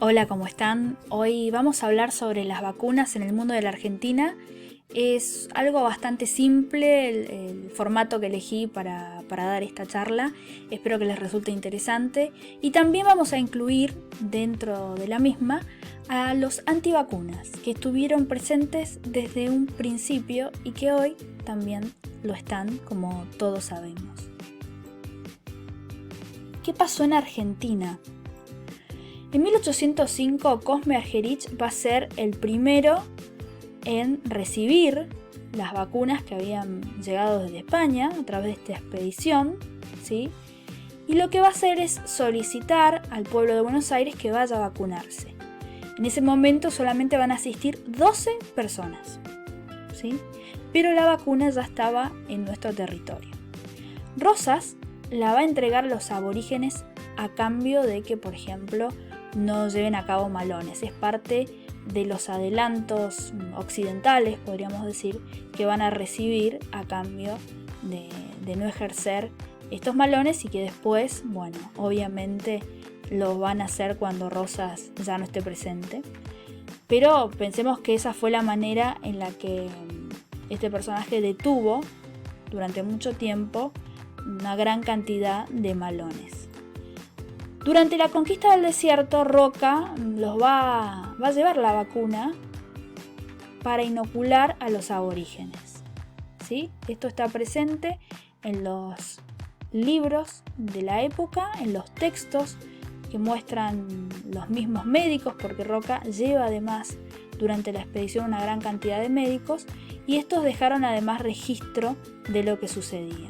Hola, ¿cómo están? Hoy vamos a hablar sobre las vacunas en el mundo de la Argentina. Es algo bastante simple el formato que elegí para dar esta charla. Espero que les resulte interesante. Y también vamos a incluir dentro de la misma a los antivacunas, que estuvieron presentes desde un principio y que hoy también lo están, como todos sabemos. ¿Qué pasó en Argentina? En 1805, Cosme Argerich va a ser el primero en recibir las vacunas que habían llegado desde España a través de esta expedición, ¿sí? Y lo que va a hacer es solicitar al pueblo de Buenos Aires que vaya a vacunarse. En ese momento solamente van a asistir 12 personas, ¿sí? Pero la vacuna ya estaba en nuestro territorio. Rosas la va a entregar a los aborígenes a cambio de que, por ejemplo, no lleven a cabo malones. Es parte de los adelantos occidentales, podríamos decir, que van a recibir a cambio de no ejercer estos malones y que después, bueno, obviamente los van a hacer cuando Rosas ya no esté presente. Pero pensemos que esa fue la manera en la que este personaje detuvo durante mucho tiempo una gran cantidad de malones. Durante la conquista del desierto, Roca los va a llevar la vacuna para inocular a los aborígenes, ¿sí? Esto está presente en los libros de la época, en los textos que muestran los mismos médicos, porque Roca lleva además durante la expedición una gran cantidad de médicos y estos dejaron además registro de lo que sucedía.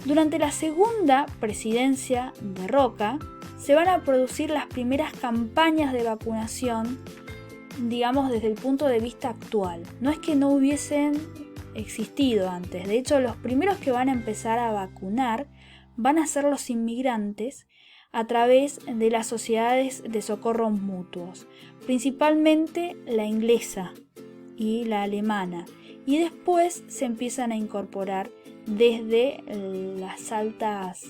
Durante la segunda presidencia de Roca se van a producir las primeras campañas de vacunación, digamos desde el punto de vista actual. No es que no hubiesen existido antes, de hecho los primeros que van a empezar a vacunar van a ser los inmigrantes a través de las sociedades de socorro mutuos, principalmente la inglesa y la alemana, y después se empiezan a incorporar desde las altas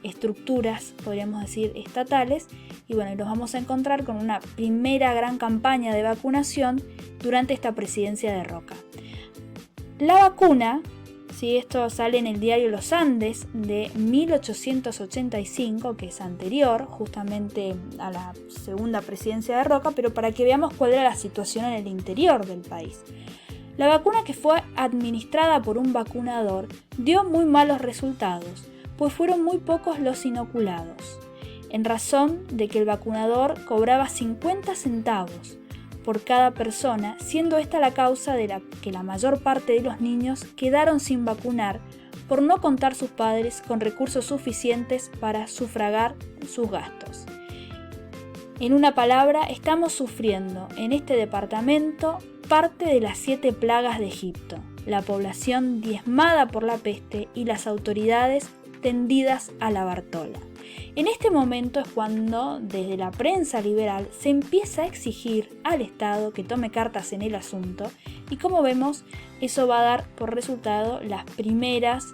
estructuras, podríamos decir, estatales, y bueno, nos vamos a encontrar con una primera gran campaña de vacunación durante esta presidencia de Roca. La vacuna, si esto sale en el diario Los Andes de 1885, que es anterior justamente a la segunda presidencia de Roca, pero para que veamos cuál era la situación en el interior del país. La vacuna que fue administrada por un vacunador dio muy malos resultados, pues fueron muy pocos los inoculados, en razón de que el vacunador cobraba 50 centavos por cada persona, siendo esta la causa de que la mayor parte de los niños quedaron sin vacunar por no contar sus padres con recursos suficientes para sufragar sus gastos. En una palabra, estamos sufriendo en este departamento parte de las 7 plagas de Egipto, la población diezmada por la peste y las autoridades tendidas a la Bartola. En este momento es cuando desde la prensa liberal se empieza a exigir al Estado que tome cartas en el asunto y como vemos eso va a dar por resultado las primeras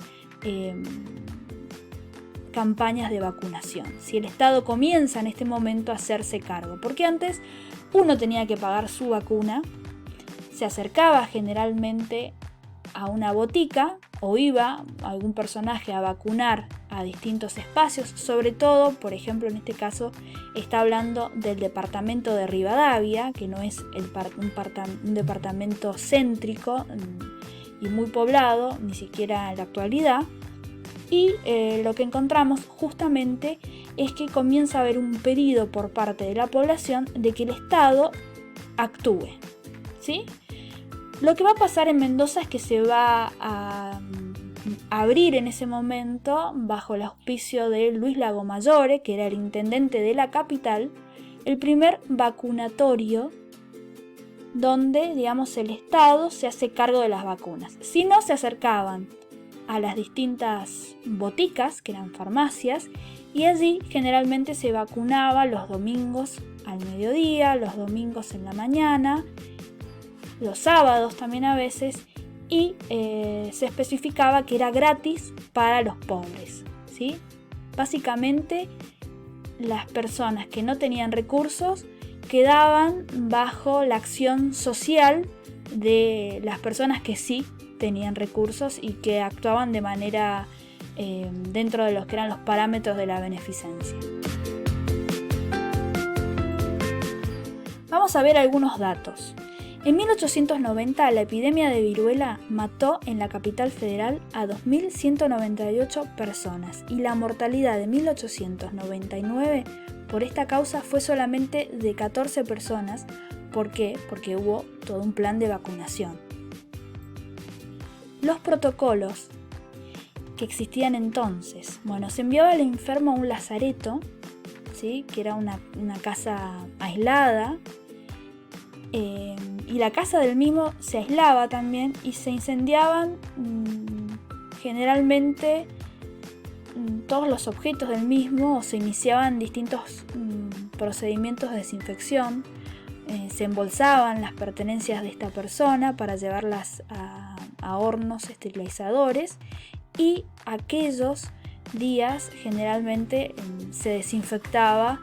campañas de vacunación. Si el Estado comienza en este momento a hacerse cargo, porque antes uno tenía que pagar su vacuna, se acercaba generalmente a una botica o iba algún personaje a vacunar a distintos espacios, sobre todo, por ejemplo, en este caso está hablando del departamento de Rivadavia, que no es un departamento céntrico y muy poblado, ni siquiera en la actualidad, y lo que encontramos justamente es que comienza a haber un pedido por parte de la población de que el Estado actúe, ¿sí? Lo que va a pasar en Mendoza es que se va a abrir en ese momento, bajo el auspicio de Luis Lagomayore, que era el intendente de la capital, el primer vacunatorio donde, digamos, el Estado se hace cargo de las vacunas. Si no, se acercaban a las distintas boticas, que eran farmacias, y allí generalmente se vacunaba los domingos al mediodía, los domingos en la mañana, los sábados también a veces, y se especificaba que era gratis para los pobres, ¿sí? Básicamente las personas que no tenían recursos quedaban bajo la acción social de las personas que sí tenían recursos y que actuaban de manera dentro de los que eran los parámetros de la beneficencia. Vamos a ver algunos datos. En 1890 la epidemia de viruela mató en la capital federal a 2.198 personas y la mortalidad de 1899 por esta causa fue solamente de 14 personas. ¿Por qué? Porque hubo todo un plan de vacunación. Los protocolos que existían entonces. Bueno, se enviaba al enfermo a un lazareto, ¿sí? Que era una casa aislada, y la casa del mismo se aislaba también y se incendiaban generalmente todos los objetos del mismo, o se iniciaban distintos procedimientos de desinfección. Se embolsaban las pertenencias de esta persona para llevarlas a hornos esterilizadores, y aquellos días generalmente se desinfectaba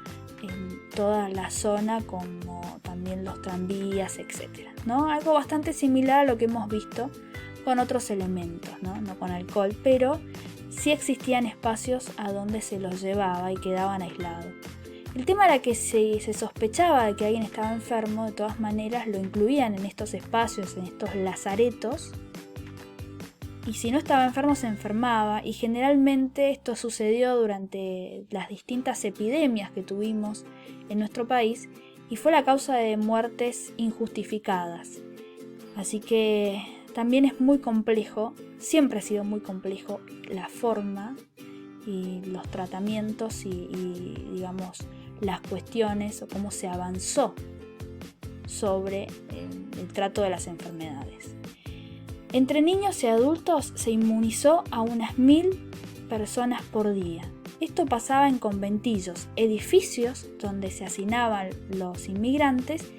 toda la zona, como también los tranvías, etc., ¿no? Algo bastante similar a lo que hemos visto con otros elementos, ¿no? No con alcohol, pero sí existían espacios a donde se los llevaba y quedaban aislados. El tema era que si se sospechaba de que alguien estaba enfermo, de todas maneras lo incluían en estos espacios, en estos lazaretos, y si no estaba enfermo se enfermaba, y generalmente esto sucedió durante las distintas epidemias que tuvimos en nuestro país y fue la causa de muertes injustificadas. Así que también es muy complejo, siempre ha sido muy complejo la forma y los tratamientos y digamos las cuestiones o cómo se avanzó sobre el trato de las enfermedades. Entre niños y adultos se inmunizó a unas 1.000 personas por día. Esto pasaba en conventillos, edificios donde se hacinaban los inmigrantes,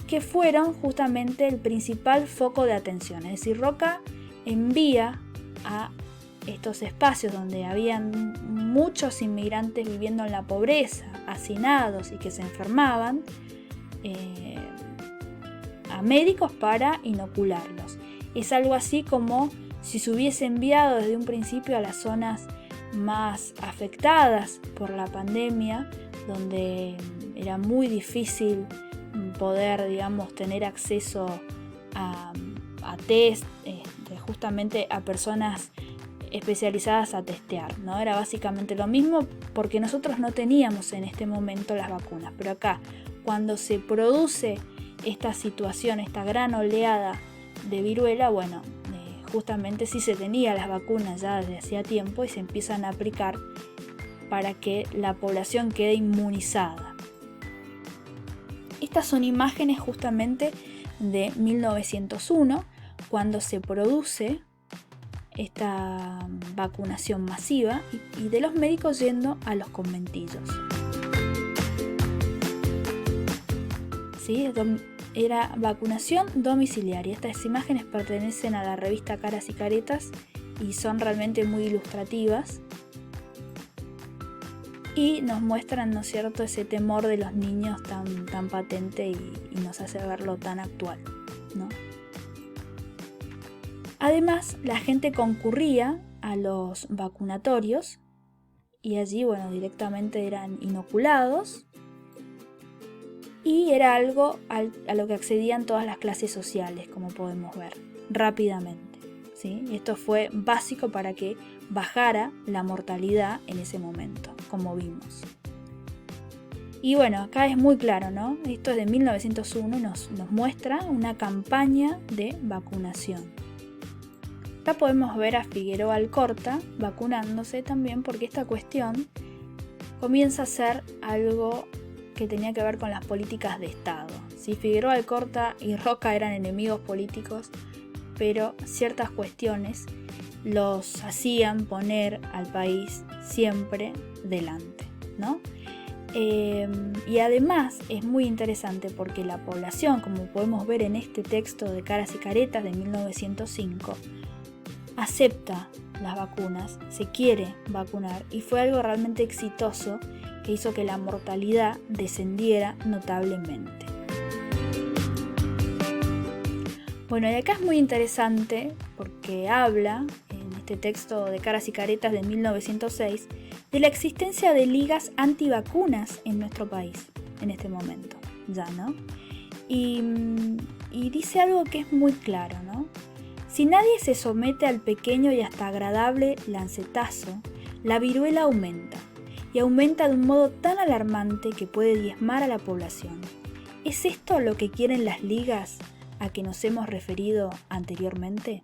que fueron justamente el principal foco de atención. Es decir, Roca envía a estos espacios donde habían muchos inmigrantes viviendo en la pobreza, hacinados y que se enfermaban, a médicos para inocularlos. Es algo así como si se hubiese enviado desde un principio a las zonas más afectadas por la pandemia, donde era muy difícil poder, digamos, tener acceso a test, justamente a personas especializadas a testear, ¿no? Era básicamente lo mismo, porque nosotros no teníamos en este momento las vacunas, pero acá, cuando se produce esta situación, esta gran oleada de viruela, bueno, justamente sí se tenía las vacunas ya desde hacía tiempo y se empiezan a aplicar para que la población quede inmunizada. Estas son imágenes justamente de 1901, cuando se produce esta vacunación masiva y de los médicos yendo a los conventillos. ¿Sí? Era vacunación domiciliaria. Estas imágenes pertenecen a la revista Caras y Caretas y son realmente muy ilustrativas y nos muestran, ¿no es cierto?, ese temor de los niños tan patente y nos hace verlo tan actual, ¿no? Además, la gente concurría a los vacunatorios y allí, bueno, directamente eran inoculados. Y era algo a lo que accedían todas las clases sociales, como podemos ver, rápidamente, ¿sí? Y esto fue básico para que bajara la mortalidad en ese momento, como vimos. Y bueno, acá es muy claro, ¿no? Esto es de 1901 y nos muestra una campaña de vacunación. Acá podemos ver a Figueroa Alcorta vacunándose también, porque esta cuestión comienza a ser algo que tenía que ver con las políticas de Estado. Si Figueroa Alcorta y Roca eran enemigos políticos, pero ciertas cuestiones los hacían poner al país siempre delante, ¿no? Y además es muy interesante porque la población, como podemos ver en este texto de Caras y Caretas de 1905, acepta las vacunas, se quiere vacunar, y fue algo realmente exitoso que hizo que la mortalidad descendiera notablemente. Bueno, y acá es muy interesante porque habla, en este texto de Caras y Caretas de 1906, de la existencia de ligas antivacunas en nuestro país, en este momento, ya, ¿no? Y dice algo que es muy claro, ¿no? Si nadie se somete al pequeño y hasta agradable lancetazo, la viruela aumenta, y aumenta de un modo tan alarmante que puede diezmar a la población. ¿Es esto lo que quieren las ligas a que nos hemos referido anteriormente?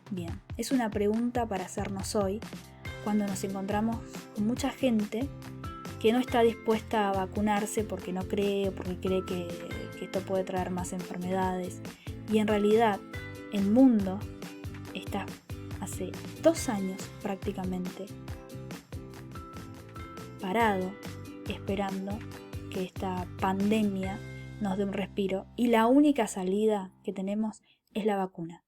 Bien, es una pregunta para hacernos hoy, cuando nos encontramos con mucha gente que no está dispuesta a vacunarse porque no cree, porque cree que esto puede traer más enfermedades. Y en realidad, el mundo está hace 2 años prácticamente parado, esperando que esta pandemia nos dé un respiro. Y la única salida que tenemos es la vacuna.